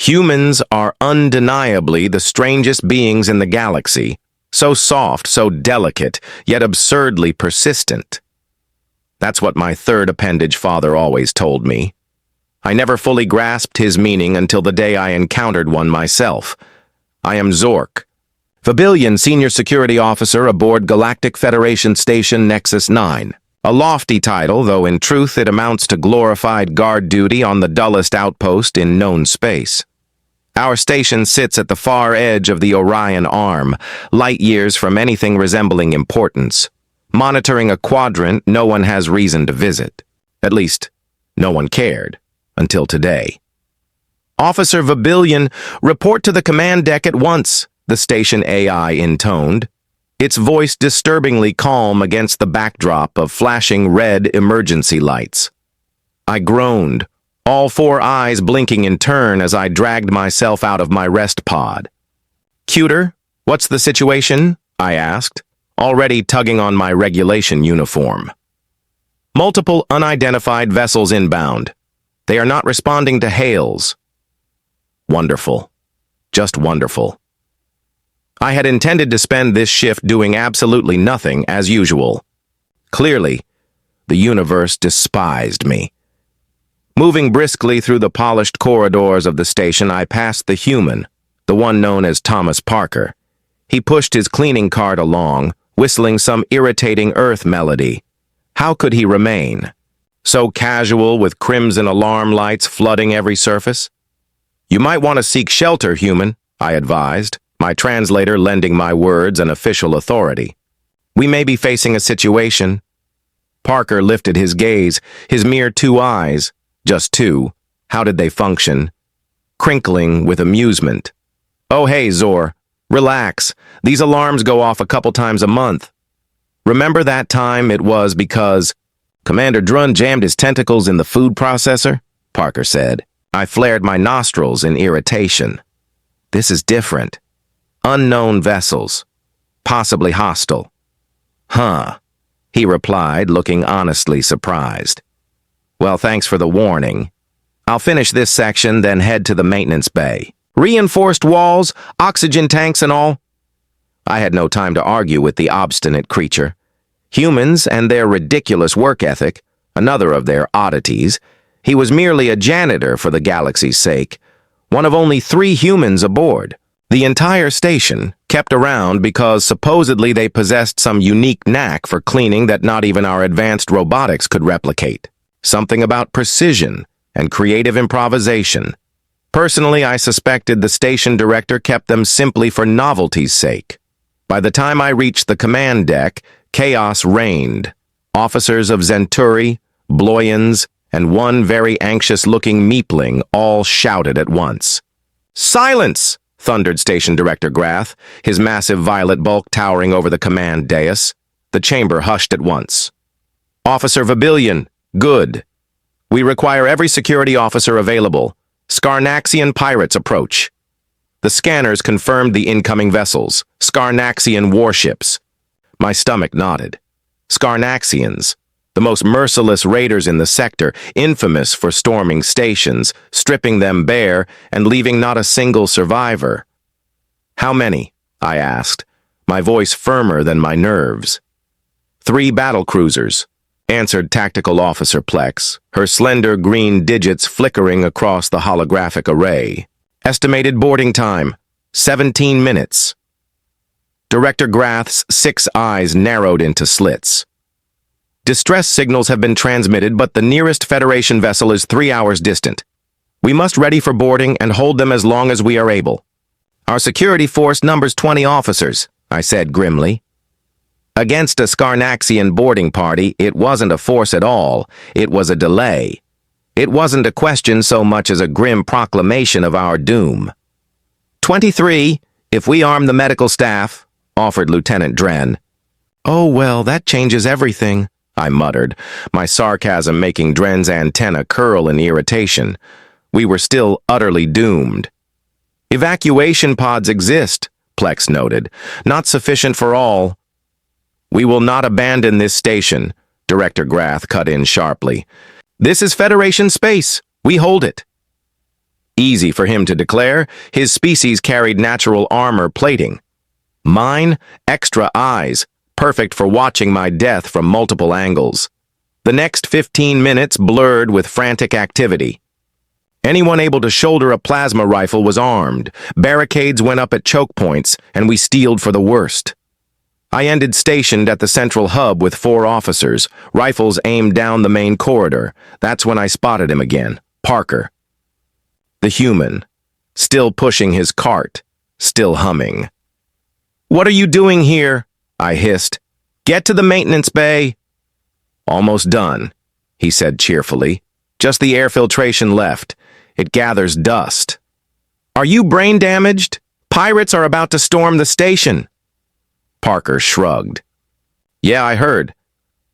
Humans are undeniably the strangest beings in the galaxy, so soft, so delicate, yet absurdly persistent. That's what my third appendage father always told me. I never fully grasped his meaning until the day I encountered one myself. I am Zork, Vabillion Senior Security Officer aboard Galactic Federation Station Nexus 9. A lofty title, though in truth it amounts to glorified guard duty on the dullest outpost in known space. Our station sits at the far edge of the Orion Arm, light years from anything resembling importance, monitoring a quadrant no one has reason to visit. At least, no one cared, until today. "Officer Vabillion, report to the command deck at once," the station AI intoned, its voice disturbingly calm against the backdrop of flashing red emergency lights. I groaned, all four eyes blinking in turn as I dragged myself out of my rest pod. "Cuter, what's the situation?" I asked, already tugging on my regulation uniform. "Multiple unidentified vessels inbound. They are not responding to hails." Wonderful. Just wonderful. I had intended to spend this shift doing absolutely nothing as usual. Clearly, the universe despised me. Moving briskly through the polished corridors of the station, I passed the human, the one known as Thomas Parker. He pushed his cleaning cart along, whistling some irritating Earth melody. How could he remain? So casual, with crimson alarm lights flooding every surface? "You might want to seek shelter, human," I advised, my translator lending my words an official authority. "We may be facing a situation." Parker lifted his gaze, his mere two eyes. Just two. How did they function? Crinkling with amusement. "Oh hey, Zor. Relax. These alarms go off a couple times a month. Remember that time it was because Commander Drun jammed his tentacles in the food processor?" Parker said. I flared my nostrils in irritation. This is different. Unknown vessels. Possibly hostile. "Huh," he replied, looking honestly surprised. "Well, thanks for the warning. I'll finish this section, then head to the maintenance bay. Reinforced walls, oxygen tanks and all." I had no time to argue with the obstinate creature. Humans and their ridiculous work ethic, another of their oddities. He was merely a janitor for the galaxy's sake, one of only 3 humans aboard. The entire station kept around because supposedly they possessed some unique knack for cleaning that not even our advanced robotics could replicate. Something about precision and creative improvisation. Personally, I suspected the station director kept them simply for novelty's sake. By the time I reached the command deck, chaos reigned. Officers of Zenturi, Bloyans, and one very anxious-looking meepling all shouted at once. "Silence!" thundered Station Director Grath, his massive violet bulk towering over the command dais. The chamber hushed at once. "Officer Vabillion, good. We require every security officer available. Scarnaxian pirates approach." The scanners confirmed the incoming vessels, Scarnaxian warships. My stomach nodded. Scarnaxians, the most merciless raiders in the sector, infamous for storming stations, stripping them bare, and leaving not a single survivor. "How many?" I asked, my voice firmer than my nerves. 3 battlecruisers," answered Tactical Officer Plex, her slender green digits flickering across the holographic array. "Estimated boarding time, 17 minutes. Director Grath's 6 eyes narrowed into slits. "Distress signals have been transmitted, but the nearest Federation vessel is 3 hours distant. We must ready for boarding and hold them as long as we are able. Our security force numbers 20 officers," I said grimly. Against a Scarnaxian boarding party, it wasn't a force at all, it was a delay. It wasn't a question so much as a grim proclamation of our doom. 23, if we arm the medical staff," offered Lieutenant Dren. "Oh, well, that changes everything," I muttered, my sarcasm making Dren's antenna curl in irritation. We were still utterly doomed. "Evacuation pods exist," Plex noted. "Not sufficient for all." "We will not abandon this station," Director Grath cut in sharply. "This is Federation space. We hold it." Easy for him to declare. His species carried natural armor plating. Mine, extra eyes, perfect for watching my death from multiple angles. The next 15 minutes blurred with frantic activity. Anyone able to shoulder a plasma rifle was armed. Barricades went up at choke points, and we steeled for the worst. I ended stationed at the central hub with 4 officers, rifles aimed down the main corridor. That's when I spotted him again, Parker. The human, still pushing his cart, still humming. "What are you doing here?" I hissed. "Get to the maintenance bay." "Almost done," he said cheerfully. "Just the air filtration left. It gathers dust." "Are you brain damaged? Pirates are about to storm the station." Parker shrugged. "Yeah, I heard.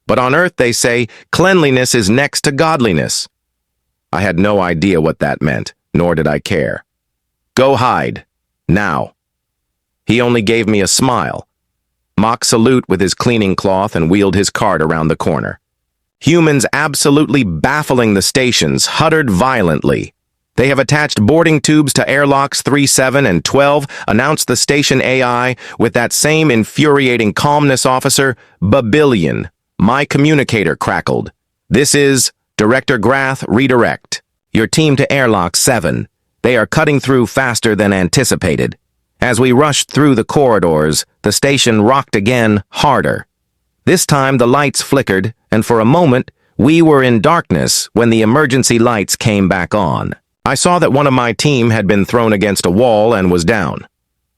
But on Earth they say cleanliness is next to godliness." I had no idea what that meant, nor did I care. "Go hide. Now." He only gave me a smile. Mock salute with his cleaning cloth and wheeled his cart around the corner. Humans absolutely baffling the stations huddered violently. "They have attached boarding tubes to airlocks 37 and 12, announced the station AI with that same infuriating calmness officer, Babillion. My communicator crackled. "This is Director Grath, redirect. Your team to airlock 7. They are cutting through faster than anticipated." As we rushed through the corridors, the station rocked again, harder. This time the lights flickered, and for a moment, we were in darkness when the emergency lights came back on. I saw that one of my team had been thrown against a wall and was down.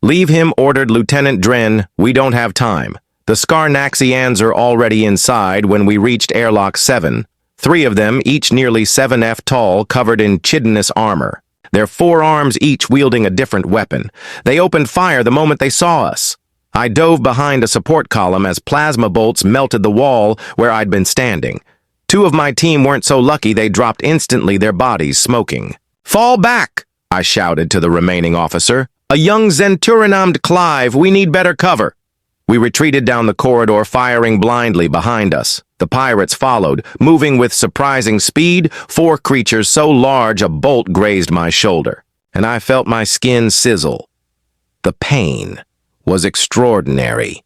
"Leave him," ordered Lieutenant Dren. "We don't have time." The Scarnaxians are already inside when we reached airlock 7. 3 of them, each nearly 7 feet tall, covered in chitinous armor. Their 4 arms each wielding a different weapon. They opened fire the moment they saw us. I dove behind a support column as plasma bolts melted the wall where I'd been standing. 2 of my team weren't so lucky they dropped instantly, their bodies smoking. "Fall back!" I shouted to the remaining officer. "A young Centurion named Clive, we need better cover." We retreated down the corridor, firing blindly behind us. The pirates followed, moving with surprising speed, 4 creatures so large a bolt grazed my shoulder, and I felt my skin sizzle. The pain was extraordinary.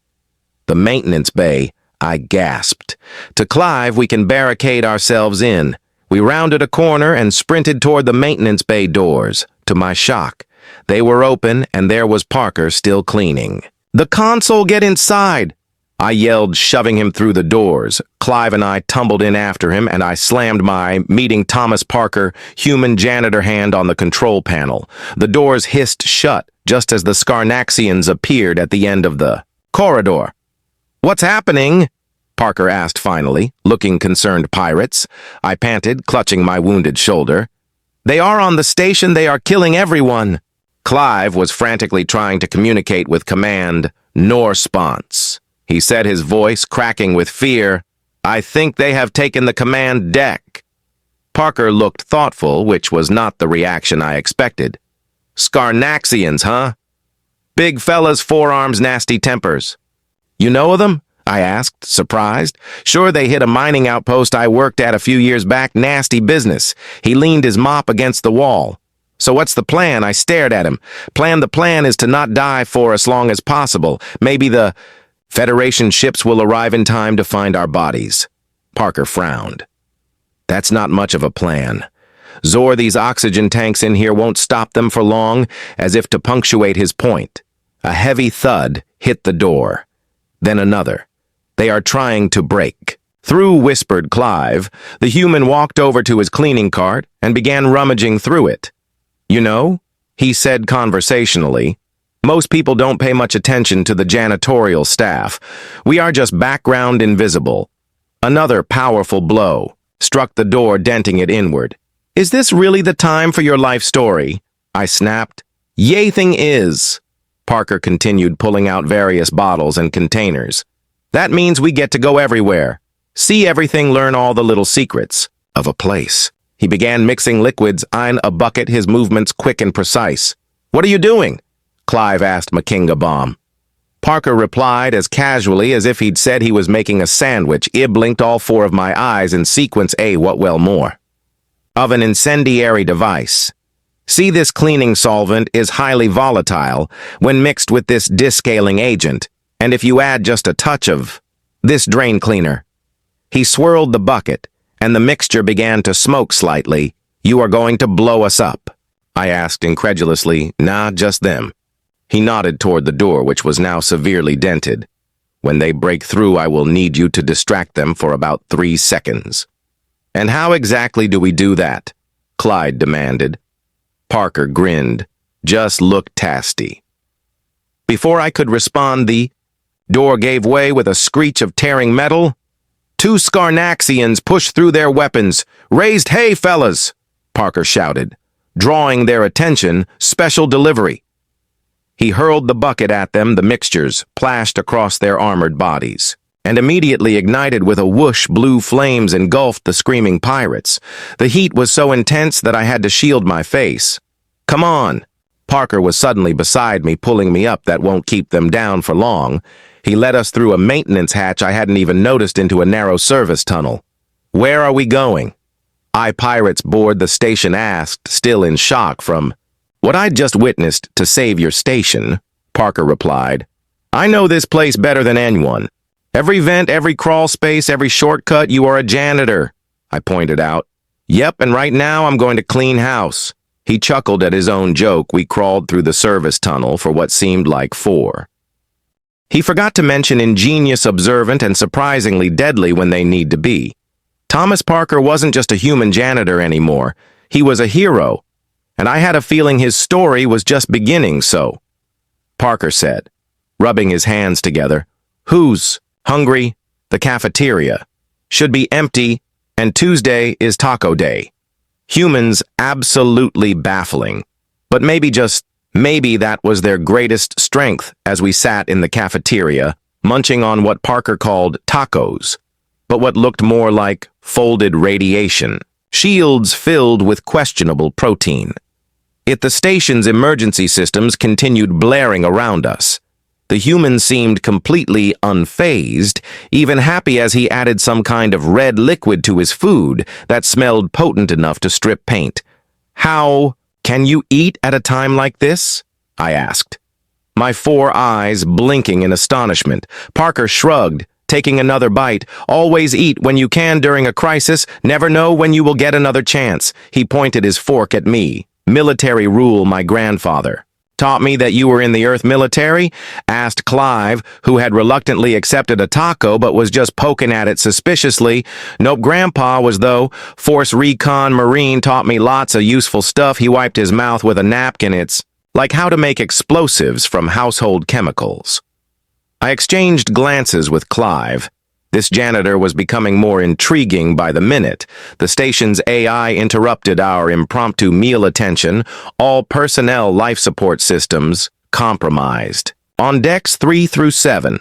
"The maintenance bay," I gasped. "To Clive, we can barricade ourselves in." We rounded a corner and sprinted toward the maintenance bay doors. To my shock, they were open and there was Parker still cleaning. "The console, get inside!" I yelled, shoving him through the doors. Clive and I tumbled in after him, and I slammed my Meeting Thomas Parker human janitor hand on the control panel. The doors hissed shut just as the Scarnaxians appeared at the end of the corridor. "What's happening?" Parker asked finally, looking concerned. "Pirates," I panted, clutching my wounded shoulder. "They are on the station. They are killing everyone." Clive was frantically trying to communicate with command, nor response. He said, his voice cracking with fear, "I think they have taken the command deck." Parker looked thoughtful, which was not the reaction I expected. "Scarnaxians, huh? Big fellas, forearms, nasty tempers." "You know of them?" I asked, surprised. "Sure, they hit a mining outpost I worked at a few years back. Nasty business." He leaned his mop against the wall. "So what's the plan?" I stared at him. The plan is to not die for as long as possible. Maybe the Federation ships will arrive in time to find our bodies." Parker frowned. "That's not much of a plan. Zor, these oxygen tanks in here won't stop them for long," as if to punctuate his point. A heavy thud hit the door. Then another. "They are trying to break through," whispered Clive. The human walked over to his cleaning cart and began rummaging through it. "You know," he said conversationally, "most people don't pay much attention to the janitorial staff. We are just background invisible." Another powerful blow struck the door, denting it inward. "Is this really the time for your life story?" I snapped. "Yay thing is." Parker continued pulling out various bottles and containers. "That means we get to go everywhere. See everything, learn all the little secrets of a place." He began mixing liquids, eyeing a bucket, his movements quick and precise. "What are you doing?" Clive asked Makinga Bomb. Parker replied as casually as if he'd said he was making a sandwich. I blinked all 4 of my eyes in sequence. What well more? "Of an incendiary device." See, this cleaning solvent is highly volatile when mixed with this descaling agent, and if you add just a touch of this drain cleaner. He swirled the bucket, and the mixture began to smoke slightly. You are going to blow us up? I asked incredulously. Nah, just them. He nodded toward the door, which was now severely dented. When they break through, I will need you to distract them for about 3 seconds. And how exactly do we do that? Clyde demanded. Parker grinned. Just look tasty. Before I could respond, the door gave way with a screech of tearing metal. 2 Scarnaxians pushed through their weapons. Raised hay, fellas, Parker shouted. Drawing their attention, special delivery. He hurled the bucket at them, the mixtures plashed across their armored bodies, and immediately ignited with a whoosh. Blue flames engulfed the screaming pirates. The heat was so intense that I had to shield my face. Come on! Parker was suddenly beside me, pulling me up. That won't keep them down for long. He led us through a maintenance hatch I hadn't even noticed into a narrow service tunnel. Where are we going? Pirates board the station asked, still in shock from what I'd just witnessed. To save your station, Parker replied. I know this place better than anyone. Every vent, every crawl space, every shortcut, you are a janitor, I pointed out. Yep, and right now I'm going to clean house. He chuckled at his own joke. We crawled through the service tunnel for what seemed like 4. He forgot to mention ingenious, observant, and surprisingly deadly when they need to be. Thomas Parker wasn't just a human janitor anymore. He was a hero, and I had a feeling his story was just beginning. So, Parker said, rubbing his hands together, who's hungry? The cafeteria should be empty, and Tuesday is taco day. Humans absolutely baffling, but maybe that was their greatest strength as we sat in the cafeteria, munching on what Parker called tacos, but what looked more like folded radiation, shields filled with questionable protein. Yet the station's emergency systems continued blaring around us. The human seemed completely unfazed, even happy as he added some kind of red liquid to his food that smelled potent enough to strip paint. How can you eat at a time like this? I asked. My 4 eyes blinking in astonishment. Parker shrugged, taking another bite. Always eat when you can during a crisis. Never know when you will get another chance. He pointed his fork at me. Military rule, my grandfather. Taught me that you were in the Earth military? Asked Clive, who had reluctantly accepted a taco but was just poking at it suspiciously. Nope, Grandpa was though. Force Recon Marine taught me lots of useful stuff. He wiped his mouth with a napkin. It's like how to make explosives from household chemicals. I exchanged glances with Clive. This janitor was becoming more intriguing by the minute. The station's AI interrupted our impromptu meal attention. All personnel life support systems compromised. On decks 3 through 7.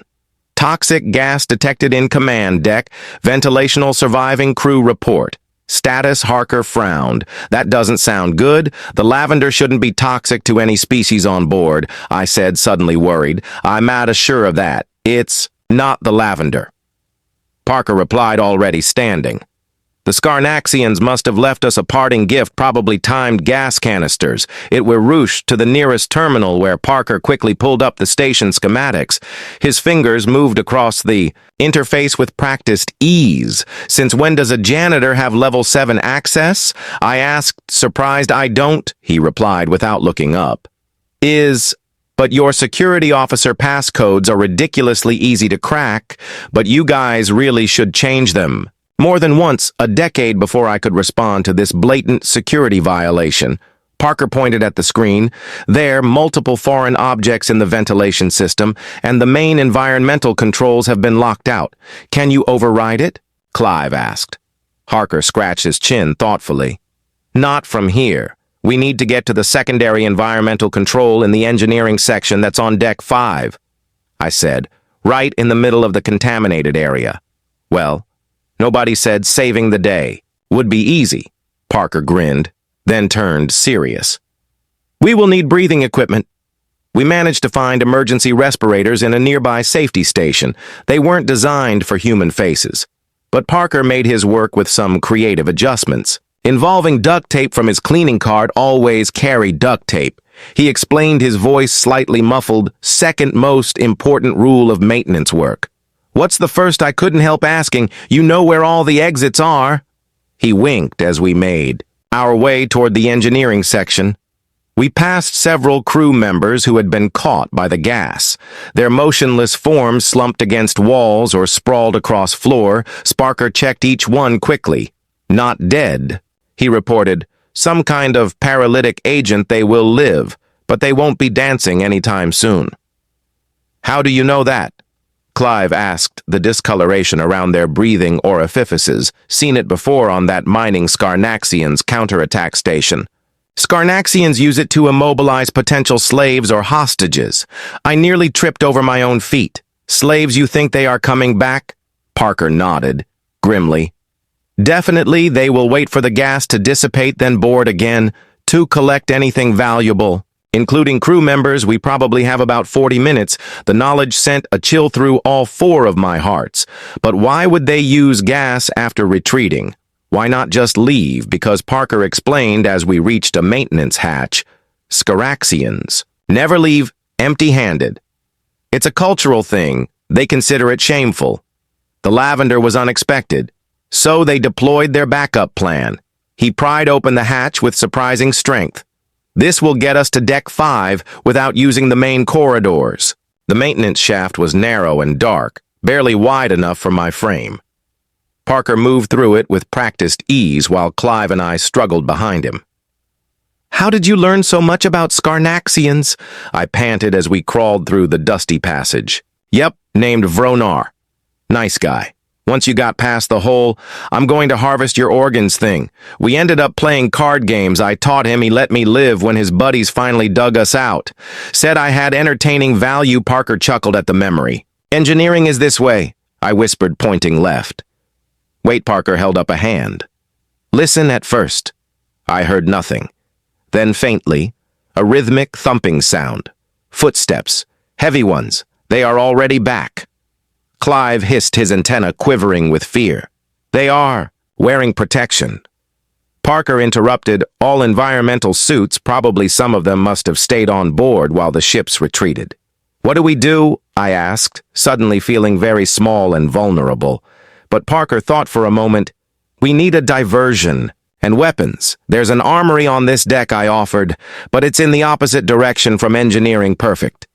Toxic gas detected in command deck. Ventilational surviving crew report. Status. Harker frowned. That doesn't sound good. The lavender shouldn't be toxic to any species on board, I said, suddenly worried. I'm not sure of that. It's not the lavender. Parker replied, already standing. The Scarnaxians must have left us a parting gift, probably timed gas canisters. It were ruched to the nearest terminal where Parker quickly pulled up the station schematics. His fingers moved across the interface with practiced ease. Since when does a janitor have level 7 access? I asked, surprised. I don't, he replied without looking up. But your security officer passcodes are ridiculously easy to crack, but you guys really should change them. More than once, a decade before I could respond to this blatant security violation. Parker pointed at the screen. There, multiple foreign objects in the ventilation system, and the main environmental controls have been locked out. Can you override it? Clive asked. Harker scratched his chin thoughtfully. Not from here. We need to get to the secondary environmental control in the engineering section that's on deck 5, I said, right in the middle of the contaminated area. Well, nobody said saving the day would be easy. Parker grinned, then turned serious. We will need breathing equipment. We managed to find emergency respirators in a nearby safety station. They weren't designed for human faces, but Parker made his work with some creative adjustments. Involving duct tape from his cleaning cart, always carry duct tape. He explained, his voice slightly muffled, second most important rule of maintenance work. What's the first? I couldn't help asking. You know where all the exits are? He winked as we made our way toward the engineering section. We passed several crew members who had been caught by the gas. Their motionless forms slumped against walls or sprawled across floor. Sparker checked each one quickly. Not dead, he reported. Some kind of paralytic agent. They will live, but they won't be dancing anytime soon. How do you know that? Clive asked, the discoloration around their breathing orifices. Seen it before on that mining Scarnaxian's counterattack station. Scarnaxians use it to immobilize potential slaves or hostages. I nearly tripped over my own feet. Slaves, you think they are coming back? Parker nodded, grimly. Definitely, they will wait for the gas to dissipate, then board again, to collect anything valuable. Including crew members, we probably have about 40 minutes. The knowledge sent a chill through all four of my hearts. But why would they use gas after retreating? Why not just leave? Because Parker explained as we reached a maintenance hatch. Scarnaxians never leave empty-handed. It's a cultural thing. They consider it shameful. The lavender was unexpected. So they deployed their backup plan. He pried open the hatch with surprising strength. This will get us to Deck 5 without using the main corridors. The maintenance shaft was narrow and dark, barely wide enough for my frame. Parker moved through it with practiced ease while Clive and I struggled behind him. How did you learn so much about Scarnaxians? I panted as we crawled through the dusty passage. Yep, named Vronar. Nice guy. Once you got past the whole, I'm going to harvest your organs thing. We ended up playing card games. I taught him, he let me live when his buddies finally dug us out. Said I had entertaining value. Parker chuckled at the memory. Engineering is this way, I whispered, pointing left. Wait, Parker held up a hand. Listen at first. I heard nothing. Then faintly, a rhythmic thumping sound. Footsteps. Heavy ones. They are already back. Clive hissed, his antenna quivering with fear. They are wearing protection. Parker interrupted. All environmental suits. Probably some of them must have stayed on board while the ships retreated. What do we do? I asked, suddenly feeling very small and vulnerable. But Parker thought for a moment. We need a diversion. And weapons. There's an armory on this deck, I offered, but it's in the opposite direction from engineering. Perfect.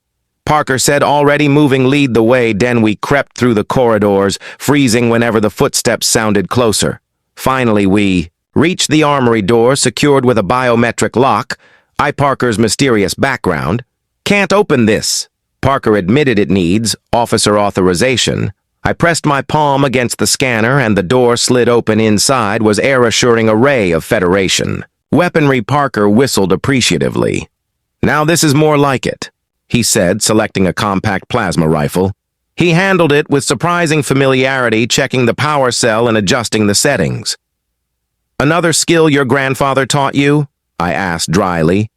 Parker said, already moving. Lead the way. Then we crept through the corridors, freezing whenever the footsteps sounded closer. Finally, we reached the armory door, secured with a biometric lock. Parker's mysterious background. Can't open this. Parker admitted it needs officer authorization. I pressed my palm against the scanner, and the door slid open. Inside was air-assuring array of Federation weaponry. Parker whistled appreciatively. Now this is more like it, he said, selecting a compact plasma rifle. He handled it with surprising familiarity, checking the power cell and adjusting the settings. Another skill your grandfather taught you? I asked dryly.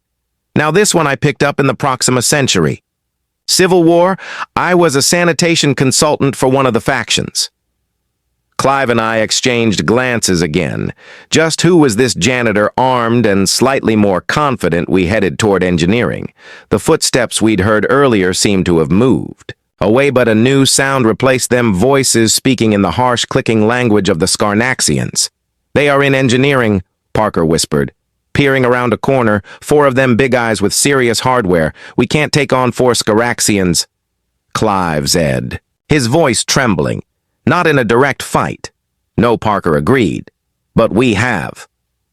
Now this one I picked up in the Proxima Century. Civil War, I was a sanitation consultant for one of the factions. Clive and I exchanged glances again. Just who was this janitor? Armed and slightly more confident, we headed toward engineering. The footsteps we'd heard earlier seemed to have moved away, but a new sound replaced them, voices speaking in the harsh, clicking language of the Scarnaxians. They are in engineering, Parker whispered. Peering around a corner, four of them big eyes with serious hardware. We can't take on four Scarnaxians. Clive said, his voice trembling. Not in a direct fight. No, Parker agreed. But we have.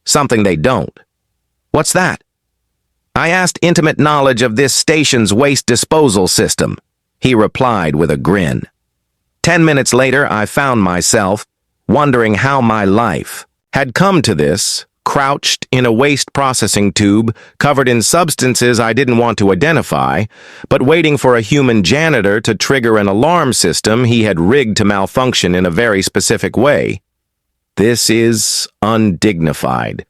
Something they don't. What's that? I asked. Intimate knowledge of this station's waste disposal system. He replied with a grin. 10 minutes later, I found myself wondering how my life had come to this, crouched in a waste processing tube, covered in substances I didn't want to identify, but waiting for a human janitor to trigger an alarm system he had rigged to malfunction in a very specific way. This is undignified,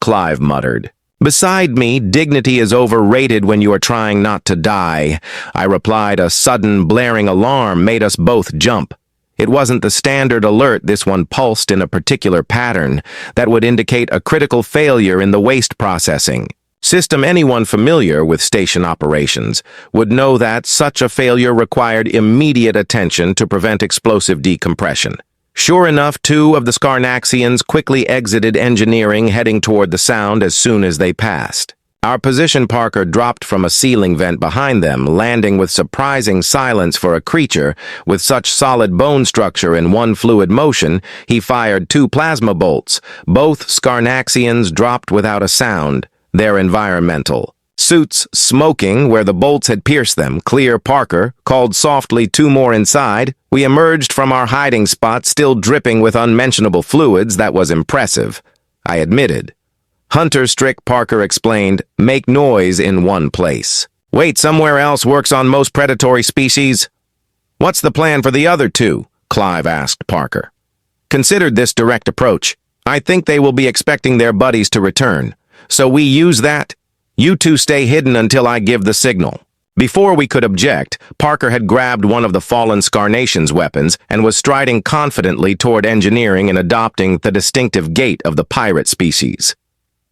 Clive muttered. Beside me, dignity is overrated when you are trying not to die, I replied. A sudden blaring alarm made us both jump. It wasn't the standard alert. This one pulsed in a particular pattern that would indicate a critical failure in the waste processing system. Anyone familiar with station operations would know that such a failure required immediate attention to prevent explosive decompression. Sure enough, 2 of the Scarnaxians quickly exited engineering, heading toward the sound as soon as they passed. Our position Parker dropped from a ceiling vent behind them, landing with surprising silence for a creature with such solid bone structure in one fluid motion. He fired 2 plasma bolts. Both Scarnaxians dropped without a sound, their environmental suits smoking where the bolts had pierced them. Clear. Parker called softly. 2 more inside. We emerged from our hiding spot, still dripping with unmentionable fluids. That was impressive, I admitted. Hunter strict, Parker explained. Make noise in one place. Wait, somewhere else works on most predatory species? What's the plan for the other 2? Clive asked Parker. Considered this direct approach. I think they will be expecting their buddies to return. So we use that. You 2 stay hidden until I give the signal. Before we could object, Parker had grabbed one of the fallen Scarnacian's weapons and was striding confidently toward engineering and adopting the distinctive gait of the pirate species.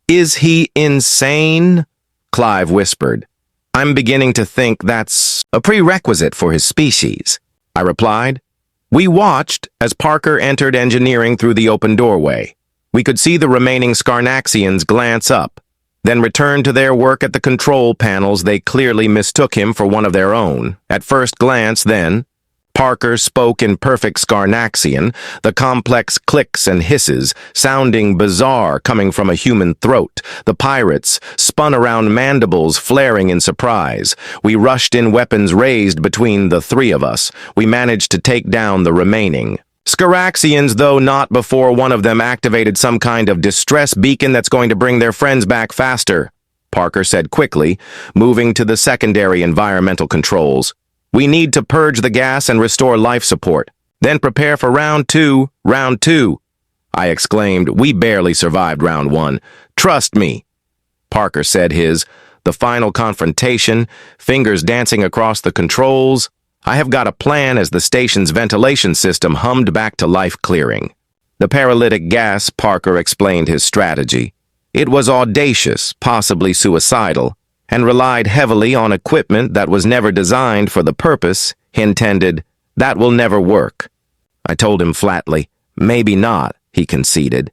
Is he insane? Clive whispered. I'm beginning to think that's a prerequisite for his species, I replied. We watched as Parker entered engineering through the open doorway. We could see the remaining Scarnaxians glance up, then return to their work at the control panels. They clearly mistook him for one of their own. At first glance, then, Parker spoke in perfect Scarnaxian, the complex clicks and hisses sounding bizarre coming from a human throat. The pirates spun around, mandibles flaring in surprise. We rushed in, weapons raised between the 3 of us. We managed to take down the remaining Scarnaxians, though not before one of them activated some kind of distress beacon that's going to bring their friends back faster, Parker said quickly, moving to the secondary environmental controls. We need to purge the gas and restore life support. Then prepare for round 2. Round 2, I exclaimed. We barely survived round 1. Trust me, Parker said the final confrontation, fingers dancing across the controls. I have got a plan as the station's ventilation system hummed back to life, clearing the paralytic gas. Parker explained his strategy. It was audacious, possibly suicidal, and relied heavily on equipment that was never designed for the purpose intended. That will never work, I told him flatly. Maybe not, he conceded.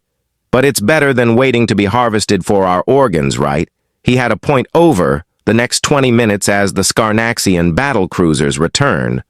But it's better than waiting to be harvested for our organs, right? He had a point. Over the next 20 minutes as the Scarnaxian battle cruisers return,